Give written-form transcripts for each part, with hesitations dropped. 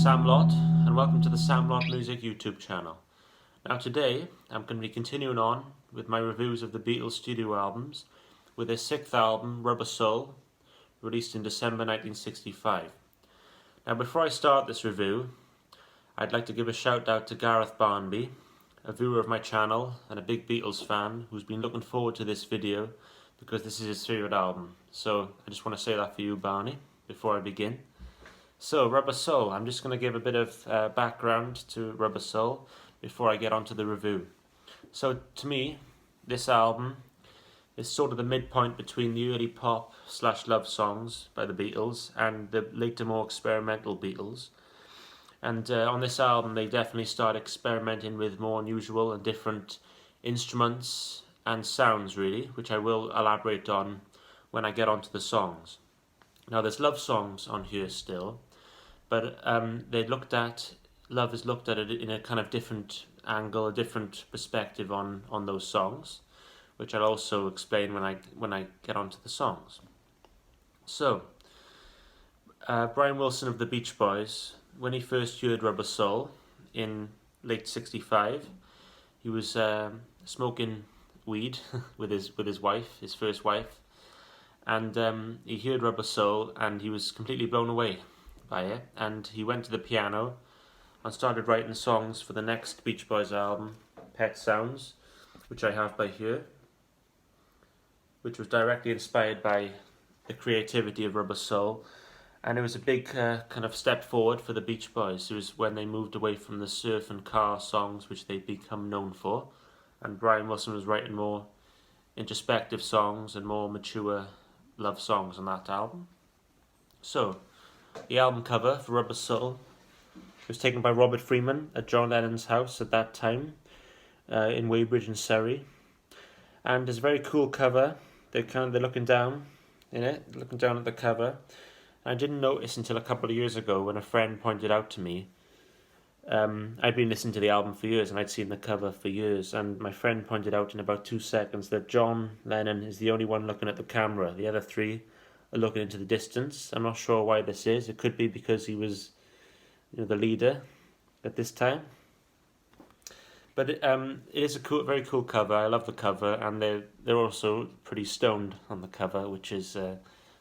Sam Lott, and welcome to the Sam Lott Music YouTube channel. Now today, I'm going to be continuing on with my reviews of the Beatles studio albums, with their sixth album, Rubber Soul, released in December 1965. Now before I start this review, I'd like to give a shout out to Gareth Barnby, a viewer of my channel and a big Beatles fan who's been looking forward to this video because this is his favourite album. So I just want to say that for you, Barney, before I begin. So, Rubber Soul. I'm just going to give a bit of background to Rubber Soul before I get onto the review. So, to me, this album is sort of the midpoint between the early pop/love songs by the Beatles and the later more experimental Beatles. And on this album, they definitely start experimenting with more unusual and different instruments and sounds, really, which I will elaborate on when I get onto the songs. Now, there's love songs on here still, but love is looked at it in a kind of different angle, a different perspective on those songs, which I'll also explain when I get onto the songs. So, Brian Wilson of the Beach Boys, when he first heard Rubber Soul in late '65, he was smoking weed with his wife, his first wife, and he heard Rubber Soul and he was completely blown away by it, and he went to the piano and started writing songs for the next Beach Boys album, Pet Sounds, which I have by here, which was directly inspired by the creativity of Rubber Soul, and it was a big kind of step forward for the Beach Boys. It was when they moved away from the surf and car songs which they'd become known for, and Brian Wilson was writing more introspective songs and more mature love songs on that album. So, the album cover for Rubber Soul was taken by Robert Freeman at John Lennon's house at that time in Weybridge in Surrey, and it's a very cool cover. They're looking down in it, looking down at the cover. I didn't notice until a couple of years ago when a friend pointed out to me. I'd been listening to the album for years and I'd seen the cover for years, and my friend pointed out in about 2 seconds that John Lennon is the only one looking at the camera. The other three are looking into the distance. I'm not sure why this is. It could be because he was, the leader at this time. But it is a very cool cover. I love the cover, and they're also pretty stoned on the cover, which is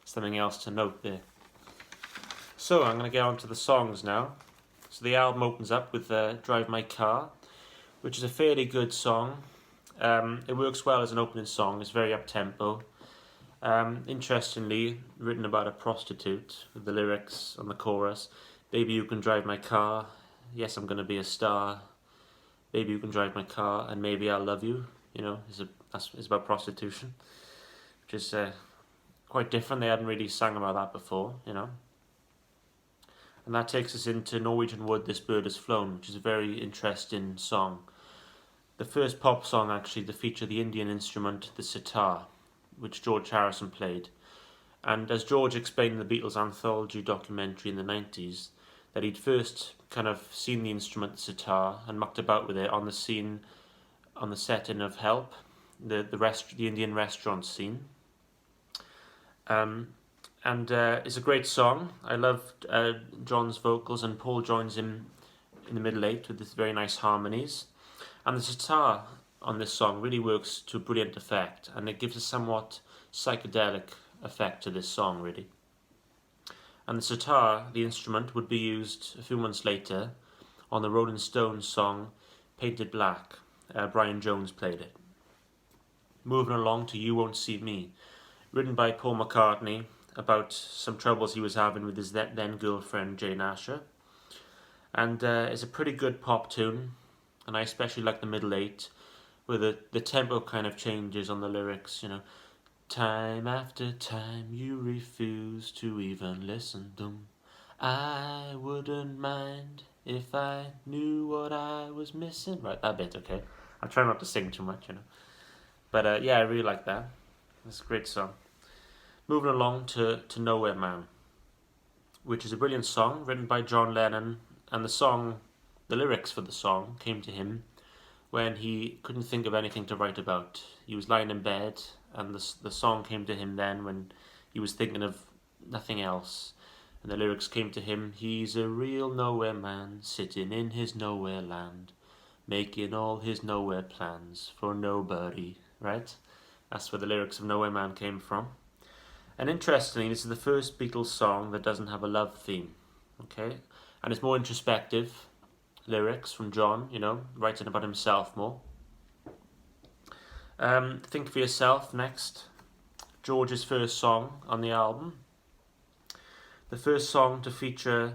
something else to note there. So I'm going to get on to the songs now. So the album opens up with Drive My Car, which is a fairly good song. It works well as an opening song. It's very up-tempo. Interestingly, written about a prostitute, with the lyrics on the chorus, "Baby, you can drive my car. Yes, I'm going to be a star. Baby, you can drive my car, and maybe I'll love you." It's about prostitution, which is quite different. They hadn't really sang about that before, And that takes us into Norwegian Wood, This Bird Has Flown, which is a very interesting song. The first pop song, actually, to feature the Indian instrument, the sitar, which George Harrison played. And as George explained in the Beatles anthology documentary in the 90s, that he'd first kind of seen the instrument, the sitar, and mucked about with it on the setting of Help, the Indian restaurant scene. It's a great song. I love John's vocals, and Paul joins him in the middle eight with this very nice harmonies. And the sitar on this song really works to a brilliant effect, and it gives a somewhat psychedelic effect to this song, really. And the sitar, the instrument, would be used a few months later on the Rolling Stones song Painted Black. Brian Jones played it. Moving along to You Won't See Me, written by Paul McCartney, about some troubles he was having with his then girlfriend Jane Asher. And it's a pretty good pop tune, and I especially like the middle eight, where the tempo kind of changes on the lyrics, Time after time you refuse to even listen, I wouldn't mind if I knew what I was missing. Right, that bit, okay. I'll try not to sing too much, But I really like that. It's a great song. Moving along to Nowhere Man, which is a brilliant song written by John Lennon, and the lyrics for the song came to him when he couldn't think of anything to write about. He was lying in bed, and the song came to him then when he was thinking of nothing else. And the lyrics came to him, he's a real nowhere man, sitting in his nowhere land, making all his nowhere plans for nobody, right? That's where the lyrics of Nowhere Man came from. And interestingly, this is the first Beatles song that doesn't have a love theme, okay? And it's more introspective lyrics from John, writing about himself more. Think for Yourself next. George's first song on the album. The first song to feature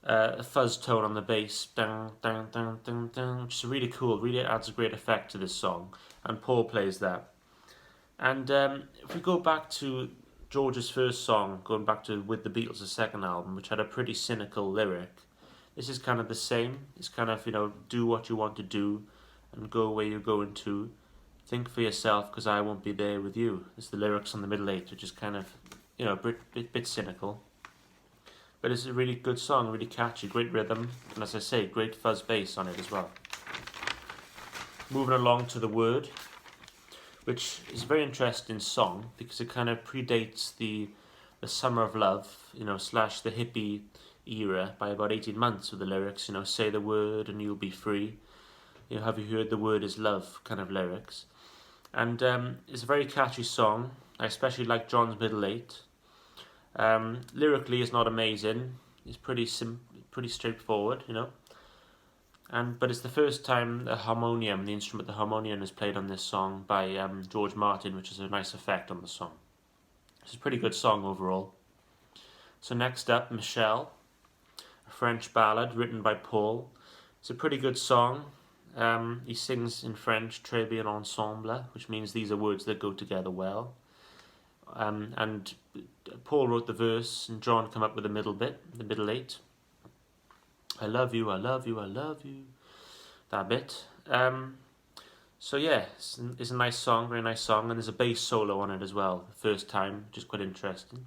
a fuzz tone on the bass, dun, dun, dun, dun, dun, which is really cool, really adds a great effect to this song, and Paul plays that. And if we go back to George's first song, going back to With the Beatles, the second album, which had a pretty cynical lyric, this is kind of the same. It's kind of, do what you want to do and go where you're going to. Think for yourself, because I won't be there with you. It's the lyrics on the middle eight, which is kind of, a bit cynical. But it's a really good song, really catchy, great rhythm, and as I say, great fuzz bass on it as well. Moving along to The Word, which is a very interesting song because it kind of predates the Summer of Love, slash the hippie era by about 18 months with the lyrics, say the word and you'll be free. Have you heard the word is love kind of lyrics. And it's a very catchy song. I especially like John's middle eight. Lyrically, it's not amazing. It's pretty straightforward, but it's the first time the instrument, the harmonium, is played on this song by George Martin, which is a nice effect on the song. It's a pretty good song overall. So next up, Michelle, a French ballad written by Paul. It's a pretty good song. He sings in French, très bien ensemble, which means these are words that go together well. And Paul wrote the verse, and John came up with the middle bit, the middle eight. I love you, I love you, I love you. That bit. So yeah, it's a nice song, very nice song, and there's a bass solo on it as well, the first time, which is quite interesting.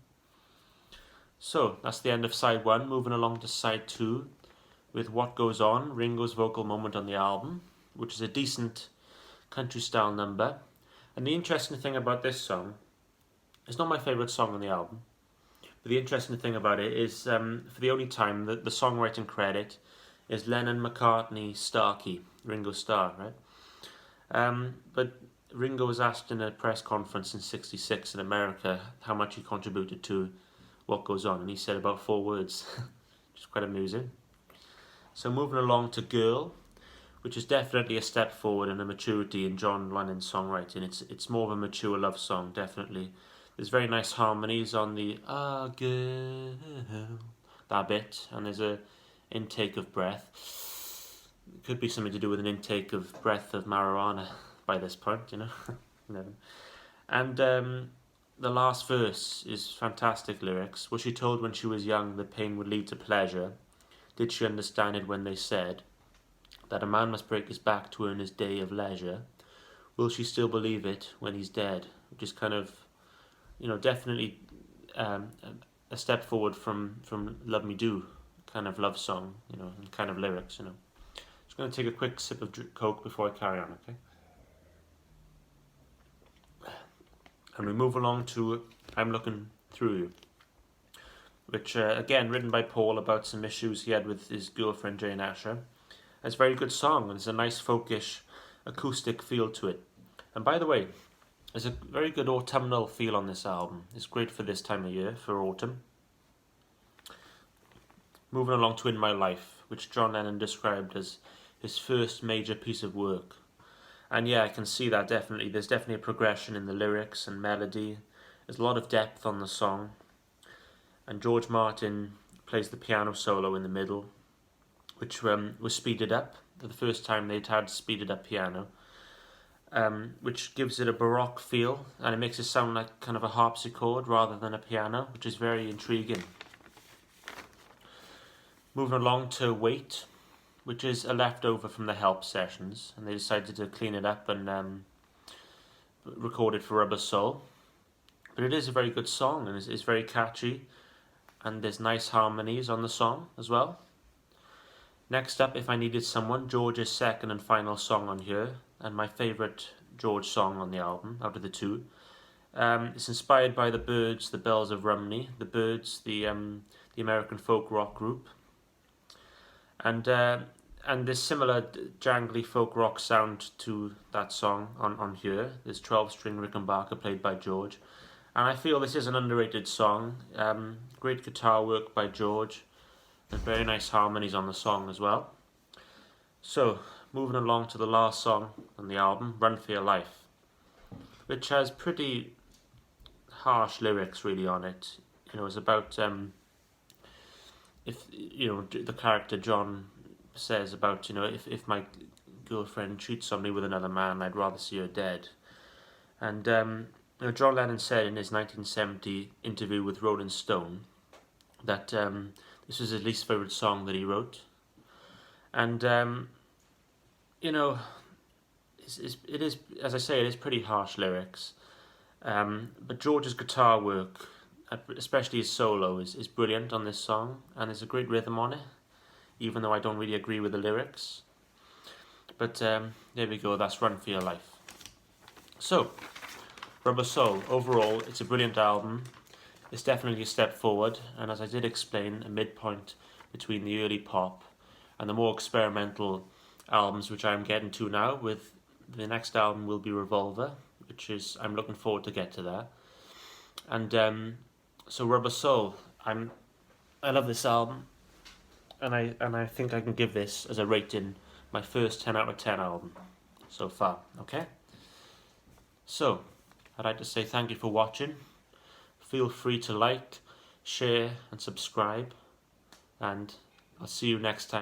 So that's the end of side one. Moving along to side two with What Goes On, Ringo's vocal moment on the album, which is a decent country style number. And the interesting thing about this song, it's not my favourite song on the album, but the interesting thing about it is for the only time the songwriting credit is Lennon, McCartney, Starkey, Ringo Starr, right? But Ringo was asked in a press conference in '66 in America how much he contributed to What Goes On, and he said about 4 words, which is quite amusing. So moving along to Girl, which is definitely a step forward in a maturity in John Lennon's songwriting. It's more of a mature love song, definitely. There's very nice harmonies on the girl, that bit, and there's a intake of breath. It could be something to do with an intake of breath of marijuana by this point, And the last verse is fantastic lyrics. Was she told when she was young that pain would lead to pleasure? Did she understand it when they said that a man must break his back to earn his day of leisure? Will she still believe it when he's dead? Which is kind of, definitely a step forward from Love Me Do kind of love song, and kind of lyrics, Just going to take a quick sip of Coke before I carry on, okay? And we move along to I'm Looking Through You, which, again, written by Paul about some issues he had with his girlfriend Jane Asher. It's a very good song, and there's a nice folkish acoustic feel to it. And by the way, there's a very good autumnal feel on this album. It's great for this time of year, for autumn. Moving along to In My Life, which John Lennon described as his first major piece of work. And yeah, I can see that definitely. There's definitely a progression in the lyrics and melody. There's a lot of depth on the song. And George Martin plays the piano solo in the middle, which was speeded up. For the first time they'd had speeded up piano. Which gives it a baroque feel, and it makes it sound like kind of a harpsichord rather than a piano, which is very intriguing. Moving along to Wait, which is a leftover from the Help sessions, and they decided to clean it up and record it for Rubber Soul. But it is a very good song, and it's very catchy, and there's nice harmonies on the song as well. Next up, If I Needed Someone, George's second and final song on here, and my favourite George song on the album, out of the two. It's inspired by the Byrds, the Bells of Rumney. The Byrds, the American folk rock group, and there's similar jangly folk rock sound to that song on here. There's 12-string Rickenbacker played by George, and I feel this is an underrated song. Great guitar work by George, and very nice harmonies on the song as well. So, moving along to the last song on the album, Run For Your Life, which has pretty harsh lyrics really on it. You know, it's about if the character John says about, if my girlfriend cheats on me with another man, I'd rather see her dead. And John Lennon said in his 1970 interview with Rolling Stone that this was his least favourite song that he wrote. And it is, as I say, it is pretty harsh lyrics. But George's guitar work, especially his solo, is brilliant on this song, and there's a great rhythm on it, even though I don't really agree with the lyrics. But there we go, that's Run For Your Life. So, Rubber Soul, overall, it's a brilliant album. It's definitely a step forward, and as I did explain, a midpoint between the early pop and the more experimental albums, which I'm getting to now. With the next album will be Revolver, which is, I'm looking forward to get to that. And so Rubber Soul, I love this album, and I think I can give this as a rating my first 10 out of 10 album so far. Okay, so I'd like to say thank you for watching. Feel free to like, share and subscribe, and I'll see you next time.